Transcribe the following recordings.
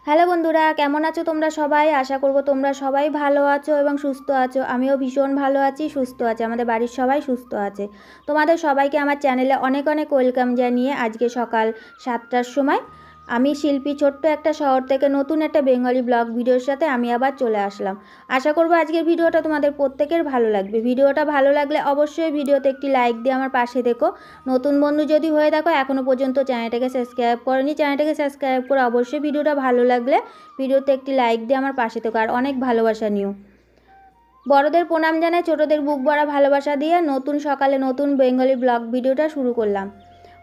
Hello বন্ধুরা, কেমন আছো তোমরা সবাই? আশা করব তোমরা সবাই ভালো আছো এবং সুস্থ আছো। আমিও ভীষণ ভালো আছি, সুস্থ আছি। আমাদের বাড়ির সবাই সুস্থ আছে। তোমাদের সবাইকে আমার চ্যানেলে অনেক অনেক ওয়েলকাম জানিয়ে আজকে সকাল 7টার সময় আমি শিল্পী ছোট্ট একটা শহর থেকে নতুন একটা বেঙ্গলি ব্লগ ভিডিওর সাথে আমি আবার চলে আসলাম। আশা করব আজকের ভিডিওটা তোমাদের প্রত্যেকের ভালো লাগবে। ভিডিওটা ভালো লাগলে অবশ্যই ভিডিওতে একটি লাইক দিয়ে আমার পাশে থেকো। নতুন বন্ধু যদি হয়ে থাকো, এখনও পর্যন্ত চ্যানেলটাকে সাবস্ক্রাইব করনি, চ্যানেলটাকে সাবস্ক্রাইব করে অবশ্যই ভিডিওটা ভালো লাগলে ভিডিওতে একটি লাইক দিয়ে আমার পাশে থেকো আর অনেক ভালোবাসা নিও। বড়দের প্রণাম জানাই, ছোটদের বুক ভরা ভালোবাসা দিয়ে নতুন সকালে নতুন বেঙ্গলি ব্লগ ভিডিওটা শুরু করলাম।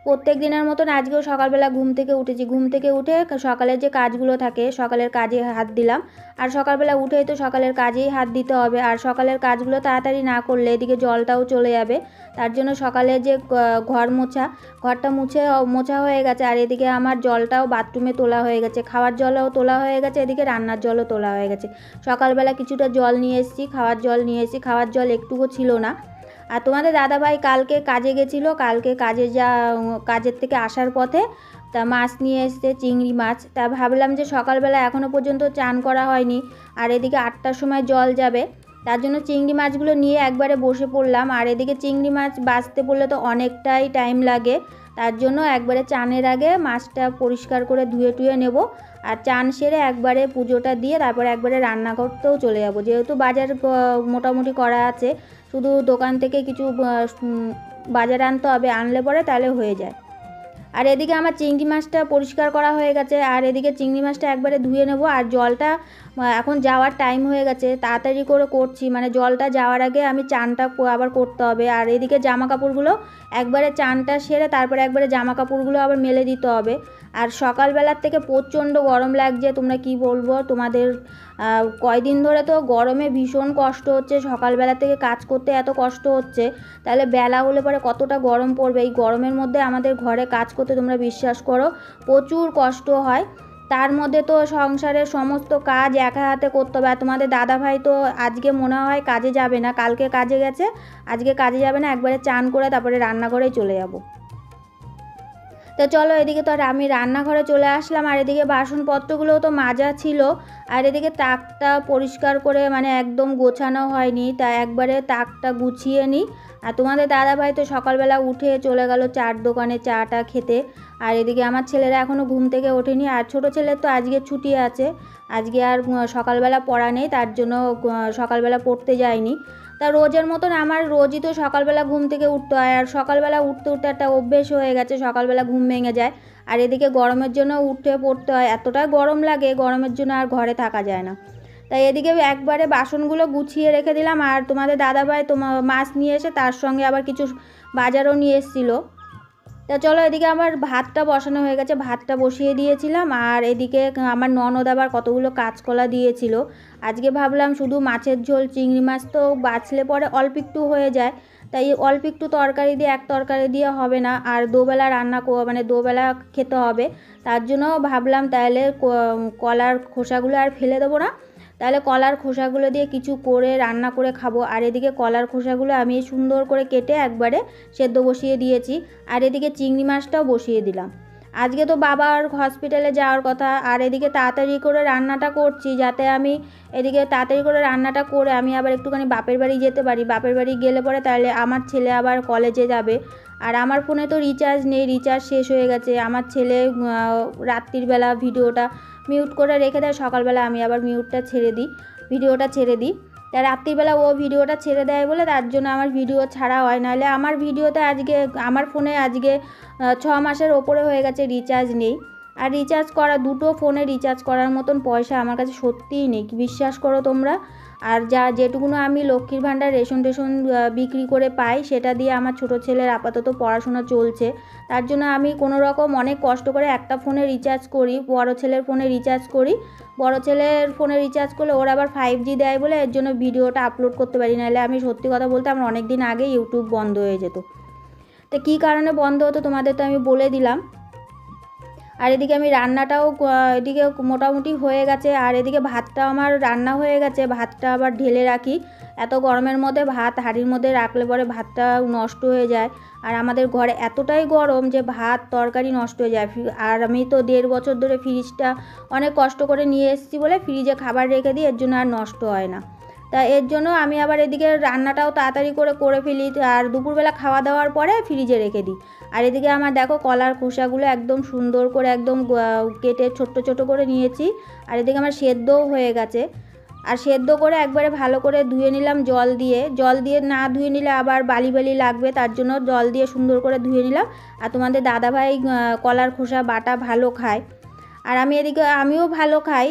প্রত্যেক দিনের মতন আজকেও সকালবেলা ঘুম থেকে উঠেছি। ঘুম থেকে উঠে সকালের যে কাজগুলো থাকে সকালের কাজে হাত দিলাম। আর সকালবেলা উঠেই তো সকালের কাজেই হাত দিতে হবে, আর সকালের কাজগুলো তাড়াতাড়ি না করলে এদিকে জলটাও চলে যাবে। তার জন্য সকালে যে ঘরটা মোছা হয়ে গেছে, আর এদিকে আমার জলটাও বাথরুমে তোলা হয়ে গেছে, খাওয়ার জলও তোলা হয়ে গেছে, এদিকে রান্নার জলও তোলা হয়ে গেছে। সকালবেলা কিছুটা জল নিয়ে এসেছি, খাওয়ার জল নিয়ে এসেছি, খাওয়ার জল একটুকু ছিল না। আর তোমাদের দাদাভাই কালকে কাজে গেছিলো, কালকে কাজের থেকে আসার পথে তা মাছ নিয়ে এসছে, চিংড়ি মাছ। তা ভাবলাম যে সকালবেলা এখনও পর্যন্ত চান করা হয়নি, আর এদিকে 8টার সময় জল যাবে, তার জন্য চিংড়ি মাছগুলো নিয়ে একবারে বসে পড়লাম। আর এদিকে চিংড়ি মাছ বাছতে পড়লে তো অনেকটাই টাইম লাগে, তার জন্য একবারে চানের আগে মাছটা পরিষ্কার করে ধুয়ে টুয়ে নেব, আর চান সেরে একবারে পুজোটা দিয়ে তারপরে একবারে রান্না করতেও চলে যাব। যেহেতু বাজার মোটামুটি করা আছে, শুধু দোকান থেকে কিছু বাজার আনতে হবে, আনলে পরে তাহলে হয়ে যায়। আর এদিকে আমার চিংড়ি মাছটা পরিষ্কার করা হয়ে গেছে, আর এদিকে চিংড়ি মাছটা একবারে ধুয়ে নেব। আর জলটা এখন যাওয়ার টাইম হয়ে গেছে, তাড়াতাড়ি করে করছি, মানে জলটা যাওয়ার আগে আমি চানটা আবার করতে হবে। আর এদিকে জামা কাপড়গুলো একবারে চানটা সেরে তারপরে একবারে জামা কাপড়গুলো আবার মেলে দিতে হবে। আর সকালবেলার থেকে প্রচণ্ড গরম লাগছে, তোমরা কি বলবো তোমাদের, কয়দিন ধরে তো গরমে ভীষণ কষ্ট হচ্ছে, সকালবেলা থেকে কাজ করতে এত কষ্ট হচ্ছে, তাহলে বেলা হলে পরে কতটা গরম পড়বে। এই গরমের মধ্যে আমাদের ঘরে কাজ করতে তোমরা বিশ্বাস করো প্রচুর কষ্ট হয়। তার মধ্যে তো সংসারের সমস্ত কাজ একা হাতে করতে হবে। আর তোমাদের দাদাভাই তো আজকে মনে হয় কাজে যাবে না, কালকে কাজে গেছে, আজকে কাজে যাবে না, একবারে চান করে তারপরে রান্নাঘরেই চলে যাব। তো চলো, এদিকে তো আর আমি রান্নাঘরে চলে আসলাম, আর এদিকে বাসনপত্রগুলোও তো মাজা ছিল, আর এদিকে তাকটা পরিষ্কার করে মানে একদম গোছানো হয়নি, তাই একবারে তাকটা গুছিয়ে নিই। আর তোমাদের দাদাভাই তো সকালবেলা উঠে চলে গেল চার দোকানে চাটা খেতে। আর এদিকে আমার ছেলেরা এখনও ঘুম থেকে ওঠেনি, আর ছোটো ছেলের তো আজকে ছুটি আছে, আজকে আর সকালবেলা পড়া নেই, তার জন্য সকালবেলা পড়তে যায়নি। তা রোজের মতন আমার রোজই তো সকালবেলা ঘুম থেকে উঠতে হয়, আর সকালবেলা উঠতে উঠতে একটা অভ্যেস হয়ে গেছে, সকালবেলা ঘুম ভেঙে যায়। আর এদিকে গরমের জন্য উঠে পড়তে হয়, এতটাই গরম লাগে, গরমের জন্য আর ঘরে থাকা যায় না। তাই এদিকে একবারে বাসনগুলো গুছিয়ে রেখে দিলাম। আর তোমাদের দাদাভাই মাছ নিয়ে এসে তার সঙ্গে আবার কিছু বাজারও নিয়ে এসেছিলো। তা চলো, এদিকে আমার ভাতটা বসানো হয়ে গেছে, ভাতটা বসিয়ে দিয়েছিলাম। আর এদিকে আমার ননদ আবার কতগুলো কাঁচকলা দিয়েছিল। আজকে ভাবলাম শুধু মাছের ঝোল, চিংড়ি মাছ তো বাছলে পরে অল্প একটু হয়ে যায়, তাই অল্প একটু তরকারি দিয়ে, এক তরকারি দিয়ে হবে না, আর দুবেলা মানে দুবেলা খেতে হবে। তার জন্য ভাবলাম তাহলে কলার খোসাগুলো আর ফেলে দেবো না, তাহলে কলার খোসাগুলো দিয়ে কিছু করে রান্না করে খাবো। আর এদিকে কলার খোসাগুলো আমি সুন্দর করে কেটে একবারে সেদ্ধ বসিয়ে দিয়েছি, আর এদিকে চিংড়ি মাছটাও বসিয়ে দিলাম। আজকে তো বাবার হসপিটালে যাওয়ার কথা, আর এদিকে তাড়াতাড়ি করে রান্নাটা করছি যাতে আমি এদিকে তাড়াতাড়ি করে রান্নাটা করে আমি আবার একটুখানি বাপের বাড়ি যেতে পারি। বাপের বাড়ি গেলে পরে তাহলে আমার ছেলে আবার কলেজে যাবে, আর আমার ফোনে তো রিচার্জ নেই, রিচার্জ শেষ হয়ে গেছে। আমার ছেলে রাত্রিবেলা ভিডিওটা মিউট করে রেখে দেয়, সকালবেলা আমি আবার ভিডিওটা ছেড়ে দিই। তা রাত্রিবেলা ও ভিডিওটা ছেড়ে দেয় বলে তার জন্য আমার ভিডিও ছাড়া হয়, নাহলে আমার ভিডিওতে আজকে আমার ফোনে আজকে 6 মাসের ওপরে হয়ে গেছে রিচার্জ নেই। আর রিচার্জ করা, দুটো ফোনে রিচার্জ করার মতন পয়সা আমার কাছে সত্যিই নেই, বিশ্বাস করো তোমরা। আর যেটুকুনো আমি লক্ষ্মীর ভাণ্ডার রেশন বিক্রি করে পাই, সেটা দিয়ে আমার ছোটো ছেলের আপাতত পড়াশোনা চলছে। তার জন্য আমি কোনো রকম অনেক কষ্ট করে একটা ফোনে রিচার্জ করি, বড় ছেলের ফোনে রিচার্জ করি। বড় ছেলের ফোনে রিচার্জ করলে ওর আবার 5G দেয় বলে এর জন্য ভিডিওটা আপলোড করতে পারি, নাহলে আমি সত্যি কথা বলতে আমার অনেক দিন আগে ইউটিউব বন্ধ হয়ে যেত। তো কী কারণে বন্ধ হতো তোমাদের তো আমি বলে দিলাম। আর এদিকে আমি রান্নাটাও এদিকে মোটামুটি হয়ে গেছে। আর এদিকে ভাতটা আমার রান্না হয়ে গেছে, ভাতটা আবার ঢেলে রাখি। এত গরমের মধ্যে ভাত হাঁড়ির মধ্যে রাখলে পরে ভাতটা নষ্ট হয়ে যায়। আর আমাদের ঘরে এতটাই গরম যে ভাত তরকারি নষ্ট হয়ে যায়। আর আমি তো 1.5 বছর ধরে ফ্রিজটা অনেক কষ্ট করে নিয়ে এসেছি বলে ফ্রিজে খাবার রেখে দিই, এর জন্য আর নষ্ট হয় না। তা এর জন্য আমি আবার এদিকে রান্নাটাও তাড়াতাড়ি করে ফেলি, আর দুপুরবেলা খাওয়া দাওয়ার পরে ফ্রিজে রেখে দিই। আর এদিকে আমার দেখো কলার খোসাগুলো একদম সুন্দর করে একদম কেটে ছোট্ট ছোট করে নিয়েছি। আর এদিকে আমার সেদ্ধও হয়ে গেছে। আর সেদ্ধ করে একবারে ভালো করে ধুয়ে নিলাম জল দিয়ে না ধুয়ে নিলে আবার বালি বালি লাগবে, তার জন্য জল দিয়ে সুন্দর করে ধুয়ে নিলাম। আর তোমাদের দাদাভাই কলার খোসা বাটা ভালো খায়, আর আমি এদিকে আমিও ভালো খাই।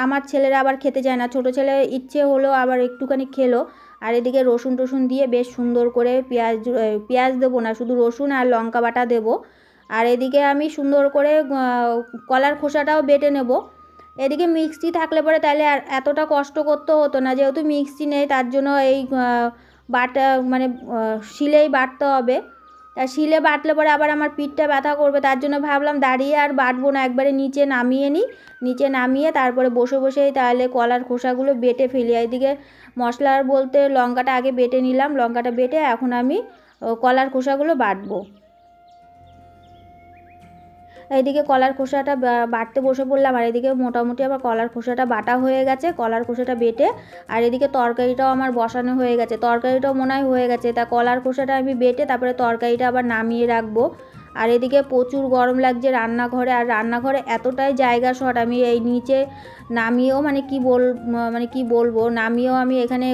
আমার ছেলেরা আবার খেতে চায় না, ছোটো ছেলে ইচ্ছে হলো আবার একটুখানি খেলো। আর এদিকে রসুন টসুন দিয়ে বেশ সুন্দর করে পেঁয়াজ দেবো না, শুধু রসুন আর লঙ্কা বাটা দেবো। আর এদিকে আমি সুন্দর করে কলার খোসাটাও বেটে নেব। এদিকে মিক্সি থাকলে পরে তাহলে আর এতটা কষ্ট করতে হতো না, যেহেতু মিক্সি নেই তার জন্য এই বাটা মানে শিলেই বাটতে হবে। তা শিলে বাটলে পরে আবার আমার পিঠটা ব্যথা করবে, তার জন্য ভাবলাম দাঁড়িয়ে আর বাটবো না, একবারে নিচে নামিয়ে নিই। নিচে নামিয়ে তারপরে বসেই তাহলে কলার খোসাগুলো বেটে ফেলি। এদিকে মশলার বলতে লঙ্কাটা আগে বেটে নিলাম, লঙ্কাটা বেটে এখন আমি কলার খোসাগুলো বাটবো। এইদিকে কলার খোসাটা বাটতে বসে পড়লাম। আর এদিকে মোটামুটি আবার কলার খোসাটা বাটা হয়ে গেছে, কলার খোসাটা বেটে। আর এদিকে তরকারিটাও আমার বসানো হয়ে গেছে, তরকারিটাও মনে হয় হয়ে গেছে। তা কলার খোসাটা আমি বেটে তারপরে তরকারিটা আবার নামিয়ে রাখবো। আর এদিকে প্রচুর গরম লাগছে রান্নাঘরে, আর রান্নাঘরে এতটাই জায়গা শর্ট, আমি এই নিচে নামিয়েও কি বলবো নামিয়েও আমি এখানে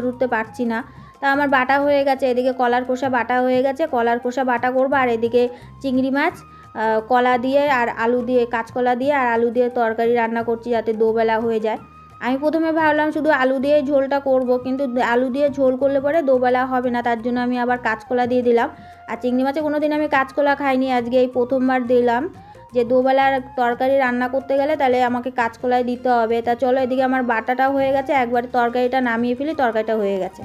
ঘুরতে পারছি না। তা আমার বাটা হয়ে গেছে, এদিকে কলার খোসা বাটা হয়ে গেছে, কলার খোসা বাটা করবো। আর এদিকে চিংড়ি মাছ কলা দিয়ে আর আলু দিয়ে, কাঁচকলা দিয়ে আর আলু দিয়ে তরকারি রান্না করছি যাতে দুবেলা হয়ে যায়। আমি প্রথমে ভাবলাম শুধু আলু দিয়ে ঝোলটা করব, কিন্তু আলু দিয়ে ঝোল করলে পরে দুবেলা হবে না, তার জন্য আমি আবার কাঁচকলা দিয়ে দিলাম। আর চিংড়ি মাছে কোনো দিন আমি কাঁচকলা খাইনি, আজকে এই প্রথমবার দিলাম যে দুবেলার তরকারি রান্না করতে গেলে তাহলে আমাকে কাঁচকলাই দিতে হবে। তা চলো এদিকে আমার বাটাটাও হয়ে গেছে, একবার তরকারিটা নামিয়ে ফেলি, তরকারিটা হয়ে গেছে।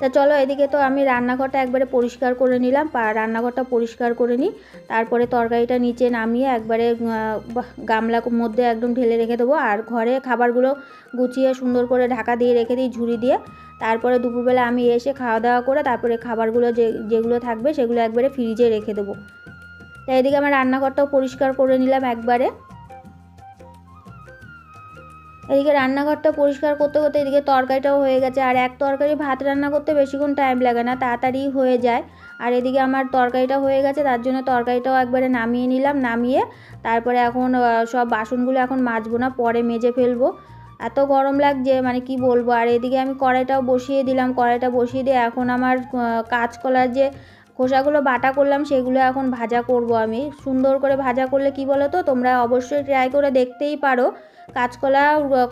তা চলো এদিকে তো আমি রান্নাঘরটা একবারে পরিষ্কার করে নিলাম, রান্নাঘরটা পরিষ্কার করে নিই। তারপরে তরকারিটা নিচে নামিয়ে একবারে গামলার মধ্যে একদম ঢেলে রেখে দেবো। আর ঘরে খাবারগুলো গুছিয়ে সুন্দর করে ঢাকা দিয়ে রেখে দিই ঝুড়ি দিয়ে। তারপরে দুপুরবেলা আমি এসে খাওয়া দাওয়া করে তারপরে খাবারগুলো যেগুলো থাকবে সেগুলো একবারে ফ্রিজে রেখে দেবো। তাই এদিকে আমার রান্নাঘরটাও পরিষ্কার করে নিলাম একবারে। এদিকে রান্নাঘরটা পরিষ্কার করতে করতে এদিকে তরকারিটাও হয়ে গেছে। আর এক তরকারি ভাত রান্না করতে বেশিক্ষণ টাইম লাগে না, তাড়াতাড়ি হয়ে যায়। আর এদিকে আমার তরকারিটা হয়ে গেছে, তার জন্য তরকারিটাও একবারে নামিয়ে নিলাম। নামিয়ে তারপরে এখন সব বাসনগুলো এখন মাজবো না, পরে মেজে ফেলবো, এত গরম লাগছে কি বলবো। আর এদিকে আমি কড়াইটাও বসিয়ে দিলাম, কড়াইটা বসিয়ে দিয়ে এখন আমার কাঁচকলার যে খোসাগুলো বাটা করলাম সেগুলো এখন ভাজা করব। আমি সুন্দর করে ভাজা করলে কি বলো তো, তোমরা অবশ্যই ট্রাই করে দেখতেই পারো। কাঁচকলা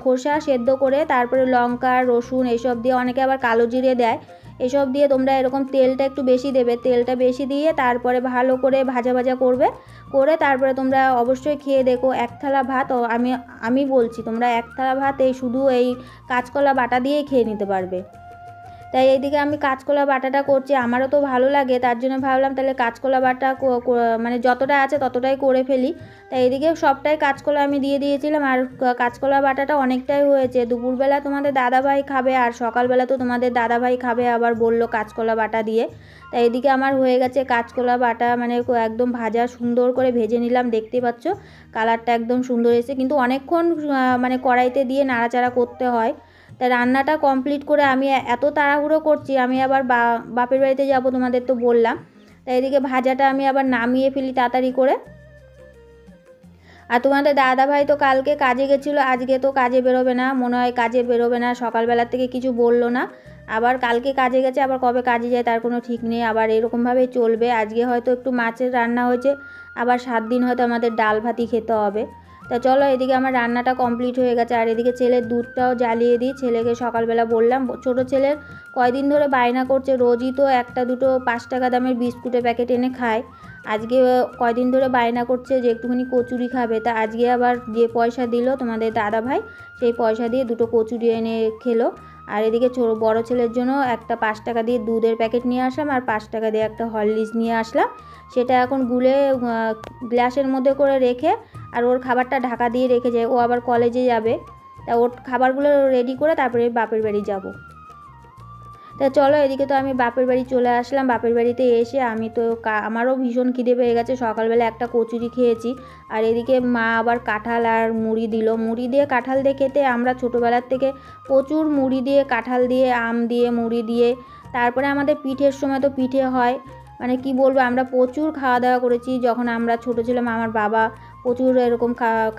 খোসা সেদ্ধ করে তারপরে লঙ্কা রসুন এসব দিয়ে, অনেকে আবার কালো জিরে দেয়, এসব দিয়ে তোমরা এরকম তেলটা একটু বেশি দেবে, তেলটা বেশি দিয়ে তারপরে ভালো করে ভাজা করবে, করে তারপরে তোমরা অবশ্যই খেয়ে দেখো। এক থালা ভাত আমি বলছি তোমরা এক থালা ভাত এই শুধু এই কাঁচকলা বাটা দিয়েই খেয়ে নিতে পারবে। তাই এইদিকে আমি কাঁচকলা বাটাটা করছি, আমারও তো ভালো লাগে, তার জন্য ভাবলাম তাহলে কাঁচকলা বাটা যতটা আছে ততটাই করে ফেলি। তাই এদিকে সবটাই কাঁচকলা আমি দিয়ে দিয়েছিলাম। আর কাঁচকলা বাটাটা অনেকটাই হয়েছে, দুপুরবেলা তোমাদের দাদাভাই খাবে আর সকালবেলা তো তোমাদের দাদাভাই খাবে আবার বললো কাঁচকলা বাটা দিয়ে। তাই এদিকে আমার হয়ে গেছে কাঁচকলা বাটা, একদম ভাজা সুন্দর করে ভেজে নিলাম, দেখতে পাচ্ছ কালারটা একদম সুন্দর এসেছে, কিন্তু অনেকক্ষণ কড়াইতে দিয়ে নাড়াচাড়া করতে হয়। তাই রান্নাটা কমপ্লিট করে আমি এত তাড়াহুড়ো করছি, আমি আবার বাপের বাড়িতে যাব তোমাদের তো বললাম। তাই এদিকে ভাজাটা আমি আবার নামিয়ে ফেলি তাড়াতাড়ি করে। আর তোমাদের দাদাভাই তো কালকে কাজে গেছিলো, আজকে তো কাজে বেরোবে না, মনে হয় কাজে বেরোবে না, সকালবেলার থেকে কিছু বললো না। আবার কালকে কাজে গেছে, আবার কবে কাজে যায় তার কোনো ঠিক নেই, আবার এরকমভাবেই চলবে। আজকে হয়তো একটু মাছের রান্না হয়েছে, আবার 7 দিন হয়তো আমাদের ডাল ভাতই খেতে হবে। তা চলো এদিকে আমার রান্নাটা কমপ্লিট হয়ে গেছে। আর এদিকে ছেলের দুধটাও জ্বালিয়ে দিই, ছেলেকে সকালবেলা বললাম, ছোটো ছেলের কয়দিন ধরে বায়না করছে, রোজই তো 1-2 5 টাকা দামের বিস্কুটের প্যাকেট এনে খায়, আজকে কয়দিন ধরে বায়না করছে যে একটুখানি কচুরি খাবে। তা আজকে আবার যে পয়সা দিল তোমাদের দাদাভাই, সেই পয়সা দিয়ে 2টো কচুরি এনে খেলো। আর এদিকে বড় ছেলের জন্য একটা 5 টাকা দিয়ে দুধের প্যাকেট নিয়ে আসলাম আর 5 টাকা দিয়ে একটা হরলিক্স নিয়ে আসলাম। সেটা এখন গুলে গ্লাসের মধ্যে করে রেখে আর ওর খাবারটা ঢাকা দিয়ে রেখে যায়, ও আবার কলেজে যাবে, তা ওর খাবারগুলো রেডি করে তারপরে বাপের বাড়ি যাব। তা চলো, এদিকে তো আমি বাপের বাড়ি চলে আসলাম। বাপের বাড়িতে এসে আমি তো আমারও ভীষণ খিদে পেয়ে গেছে, সকালবেলা একটা কচুরি খেয়েছি। আর এদিকে মা আবার কাঁঠাল আর মুড়ি দিল। মুড়ি দিয়ে কাঁঠাল দিয়ে খেতে আমরা ছোটোবেলার থেকে প্রচুর মুড়ি দিয়ে কাঁঠাল দিয়ে আম দিয়ে মুড়ি দিয়ে, তারপরে আমাদের পিঠের সময় তো পিঠে হয়, মানে কি বলবো, আমরা প্রচুর খাওয়া দাওয়া করেছি যখন আমরা ছোটো ছিলাম। আমার বাবা প্রচুর এরকম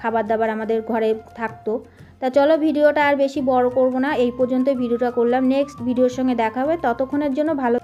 খাবার দাবার আমাদের ঘরে থাকতো। তা চলো, ভিডিওটা আর বেশি বড় করব না, এই পর্যন্ত ভিডিওটা করলাম। নেক্সট ভিডিওর সঙ্গে দেখা হবে, ততক্ষণের জন্য ভালো